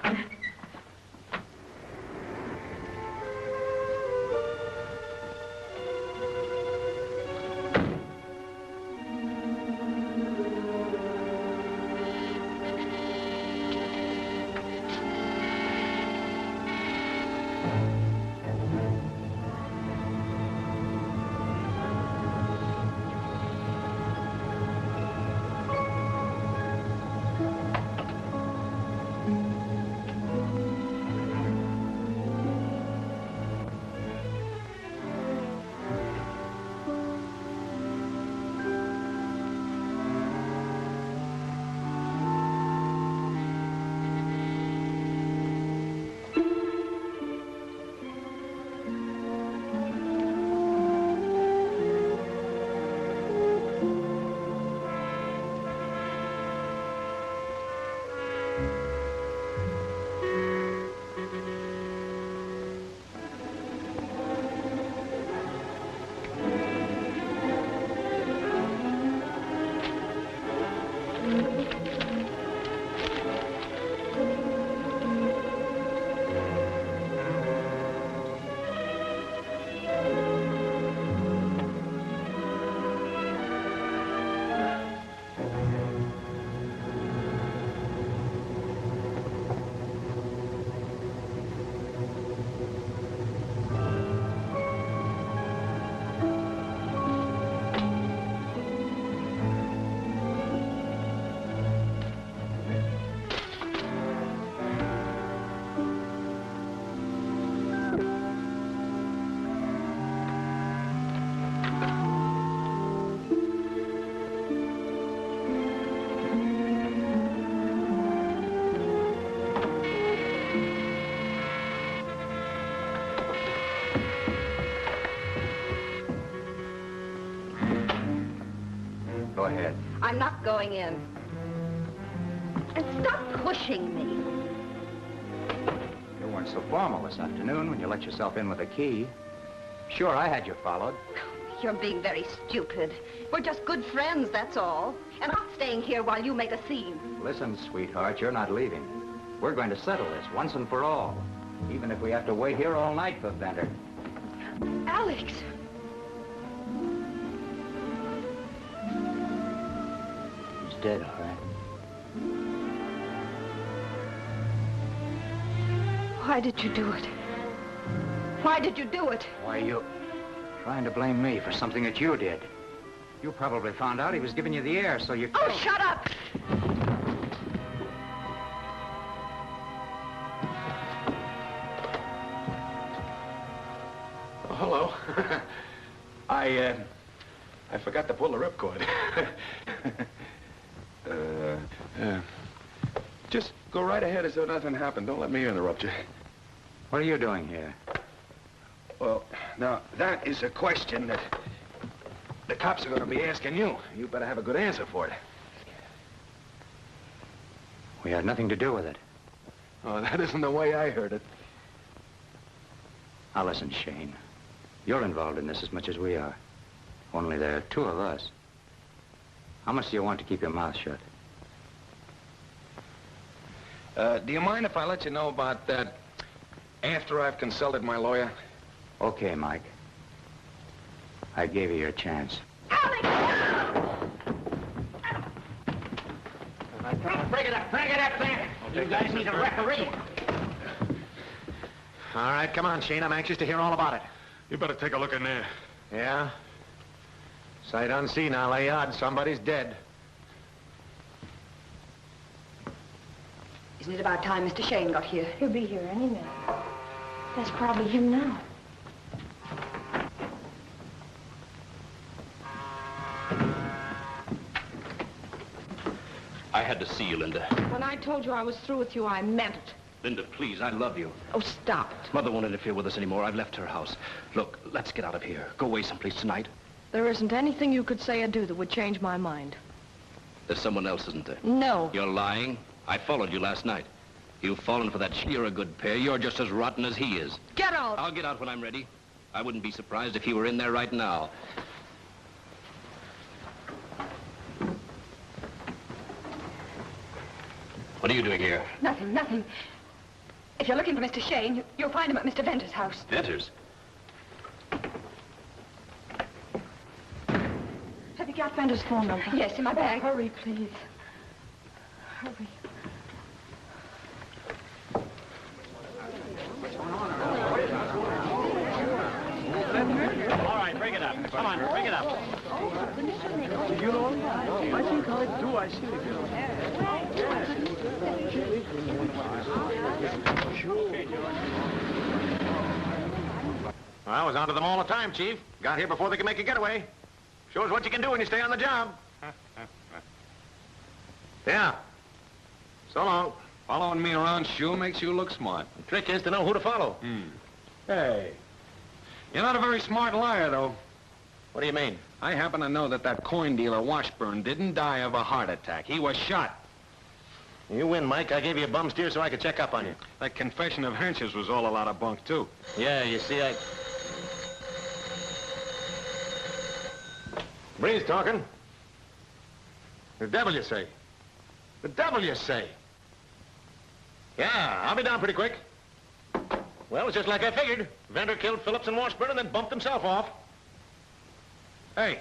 Go ahead. I'm not going in. And stop pushing me. You weren't so formal this afternoon when you let yourself in with a key. Sure, I had you followed. You're being very stupid. We're just good friends, that's all. And I'm not staying here while you make a scene. Listen, sweetheart, you're not leaving. We're going to settle this once and for all. Even if we have to wait here all night for Venter. Alex! He's dead, all right. Why did you do it? Why did you do it? Why, you trying to blame me for something that you did. You probably found out he was giving you the air, so you... Oh, shut up! Oh, hello. I forgot to pull the ripcord. Just go right ahead as though nothing happened. Don't let me interrupt you. What are you doing here? Well, now, that is a question The cops are going to be asking you. You better have a good answer for it. We had nothing to do with it. Oh, that isn't the way I heard it. Now listen, Shane. You're involved in this as much as we are. Only there are two of us. How much do you want to keep your mouth shut? Do you mind if I let you know about that after I've consulted my lawyer? Okay, Mike. I gave you your chance. Break it up there. You guys need a referee. All right, come on, Shane. I'm anxious to hear all about it. You better take a look in there. Yeah? Sight unseen, I'll lay odds somebody's dead. Isn't it about time Mr. Shane got here? He'll be here any minute. That's probably him now. I had to see you, Linda. When I told you I was through with you, I meant it. Linda, please, I love you. Oh, stop it. Mother won't interfere with us anymore. I've left her house. Look, let's get out of here. Go away someplace tonight. There isn't anything you could say or do that would change my mind. There's someone else, isn't there? No. You're lying. I followed you last night. You've fallen for that. You're a good pair. You're just as rotten as he is. Get out. I'll get out when I'm ready. I wouldn't be surprised if he were in there right now. What are you doing here? Nothing. If you're looking for Mr. Shane, you'll find him at Mr. Venter's house. Venter's? Have you got Venter's phone number? Yes, in my bag. Hurry, please. Hurry. All right, bring it up. Come on, bring it up. You know, I think I do. I see Well, I was onto them all the time, Chief. Got here before they could make a getaway. Shows what you can do when you stay on the job. Yeah. So long. Following me around sure makes you look smart. The trick is to know who to follow. Hey. You're not a very smart liar, though. What do you mean? I happen to know that coin dealer, Washburn, didn't die of a heart attack. He was shot. You win, Mike. I gave you a bum steer so I could check up on you. That confession of Hench's was all a lot of bunk, too. Yeah, you see, Breeze talking. The devil, you say? The devil, you say? Yeah, I'll be down pretty quick. Well, it's just like I figured. Venter killed Phillips and Washburn and then bumped himself off. Hey,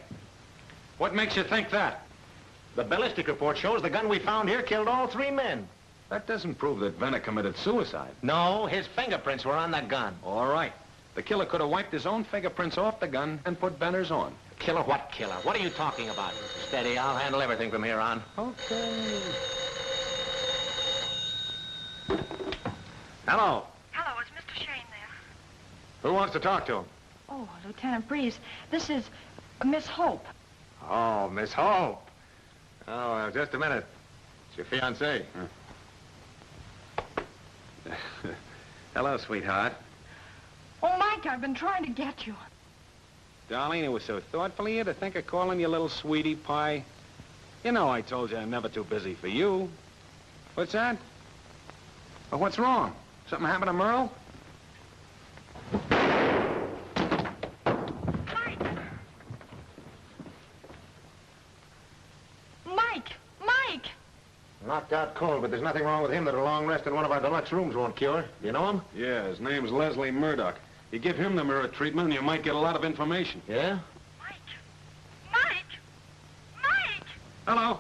what makes you think that? The ballistic report shows the gun we found here killed all three men. That doesn't prove that Venter committed suicide. No, his fingerprints were on that gun. All right. The killer could have wiped his own fingerprints off the gun and put Venter's on. Killer what killer? What are you talking about? Steady, I'll handle everything from here on. Okay. Hello. Hello, is Mr. Shane there? Who wants to talk to him? Oh, Lieutenant Breeze, this is Miss Hope. Oh, Miss Hope. Oh, just a minute. It's your fiancée. Hello, sweetheart. Oh, Mike, I've been trying to get you. Darling, it was so thoughtful of you to think of calling your little sweetie pie. You know I told you I'm never too busy for you. What's that? Well, what's wrong? Something happened to Merle? Mike! Knocked out cold, but there's nothing wrong with him that a long rest in one of our deluxe rooms won't cure. Do you know him? Yeah, his name's Leslie Murdoch. You give him the mirror treatment and you might get a lot of information. Yeah? Mike! Hello.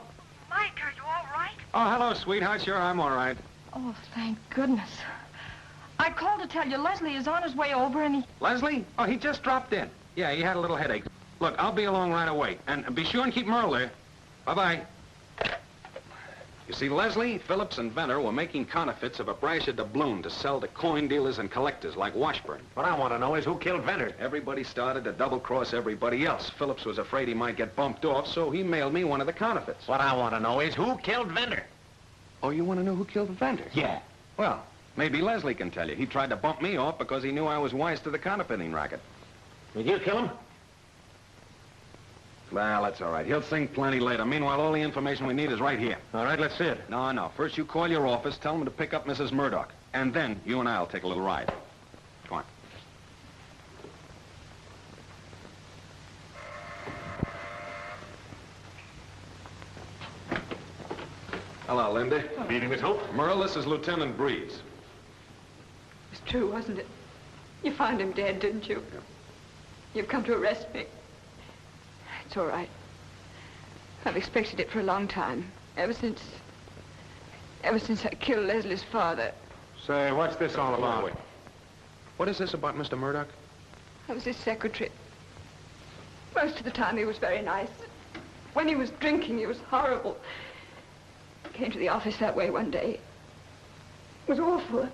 Mike, are you all right? Oh, hello, sweetheart. Sure, I'm all right. Oh, thank goodness. I called to tell you Leslie is on his way over and he... Leslie? Oh, he just dropped in. Yeah, he had a little headache. Look, I'll be along right away. And be sure and keep Merle there. Bye-bye. You see, Leslie, Phillips, and Venter were making counterfeits of a brasher doubloon to sell to coin dealers and collectors like Washburn. What I want to know is who killed Venter. Everybody started to double-cross everybody else. Phillips was afraid he might get bumped off, so he mailed me one of the counterfeits. What I want to know is who killed Venter. Oh, you want to know who killed Venter? Yeah. Well, maybe Leslie can tell you. He tried to bump me off because he knew I was wise to the counterfeiting racket. Did you kill him? Well, that's all right. He'll sing plenty later. Meanwhile, all the information we need is right here. All right, let's see it. No. First, you call your office, tell them to pick up Mrs. Murdoch. And then you and I'll take a little ride. Come on. Hello, Linda. Good evening, Miss Hope. Merle, this is Lieutenant Breeze. It was true, wasn't it? You found him dead, didn't you? Yep. You've come to arrest me. It's all right. I've expected it for a long time. Ever since I killed Leslie's father. Say, what's this all about? Wait. What is this about Mr. Murdoch? I was his secretary. Most of the time he was very nice. When he was drinking, he was horrible. Came to the office that way one day. It was awful.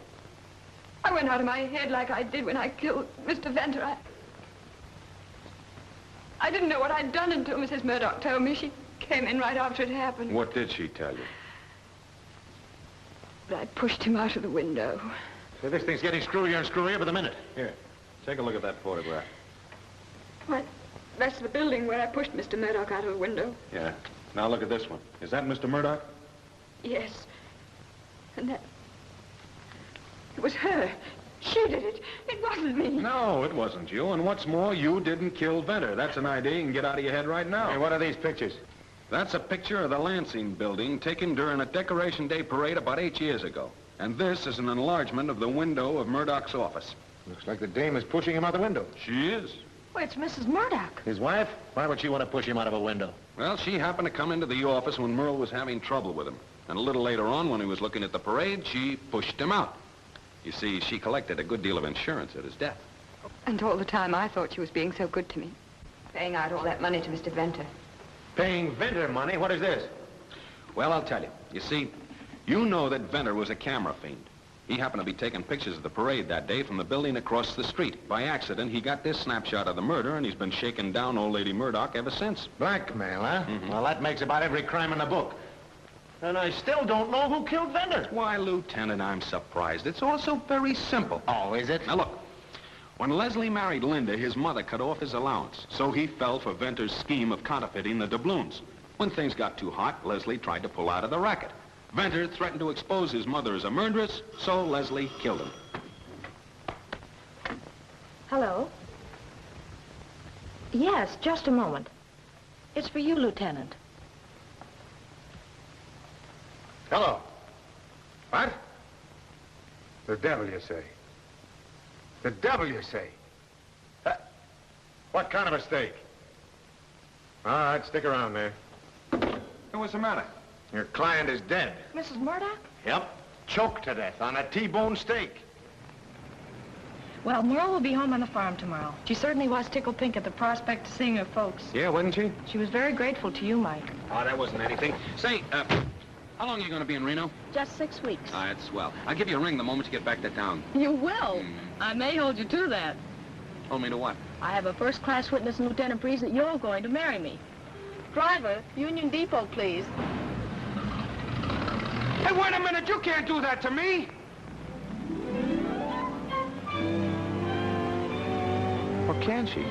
I went out of my head like I did when I killed Mr. Venter. I didn't know what I'd done until Mrs. Murdoch told me. She came in right after it happened. What did she tell you? But I pushed him out of the window. Say, this thing's getting screwier and screwier by the minute. Here, take a look at that photograph. What? That's the building where I pushed Mr. Murdoch out of the window. Yeah. Now look at this one. Is that Mr. Murdoch? Yes. And that... It was her. She did it. It wasn't me. No, it wasn't you. And what's more, you didn't kill Venter. That's an idea you can get out of your head right now. Hey, what are these pictures? That's a picture of the Lansing building taken during a Decoration Day parade about 8 years ago. And this is an enlargement of the window of Murdoch's office. Looks like the dame is pushing him out the window. She is. Well, it's Mrs. Murdoch. His wife? Why would she want to push him out of a window? Well, she happened to come into the office when Merle was having trouble with him. And a little later on, when he was looking at the parade, she pushed him out. You see, she collected a good deal of insurance at his death. And all the time I thought she was being so good to me. Paying out all that money to Mr. Venter. Paying Venter money? What is this? Well, I'll tell you. You see, you know that Venter was a camera fiend. He happened to be taking pictures of the parade that day from the building across the street. By accident, he got this snapshot of the murder, and he's been shaking down old lady Murdoch ever since. Blackmail, huh? Mm-hmm. Well, that makes about every crime in the book. And I still don't know who killed Venter. Why, Lieutenant, I'm surprised. It's all so very simple. Oh, is it? Now, look. When Leslie married Linda, his mother cut off his allowance. So he fell for Venter's scheme of counterfeiting the doubloons. When things got too hot, Leslie tried to pull out of the racket. Venter threatened to expose his mother as a murderess, so Leslie killed him. Hello? Yes, just a moment. It's for you, Lieutenant. Hello. What? The devil, you say? The devil, you say? What kind of a mistake? All right, stick around there. What's the matter? Your client is dead. Mrs. Murdoch? Yep. Choked to death on a T-bone steak. Well, Merle will be home on the farm tomorrow. She certainly was tickled pink at the prospect of seeing her folks. Yeah, wasn't she? She was very grateful to you, Mike. Oh, that wasn't anything. Say, how long are you going to be in Reno? Just 6 weeks. Ah, that's swell. I'll give you a ring the moment you get back to town. You will? I may hold you to that. Hold me to what? I have a first-class witness in Lieutenant Breeze that you're going to marry me. Driver, Union Depot, please. Hey, wait a minute! You can't do that to me! Or can she?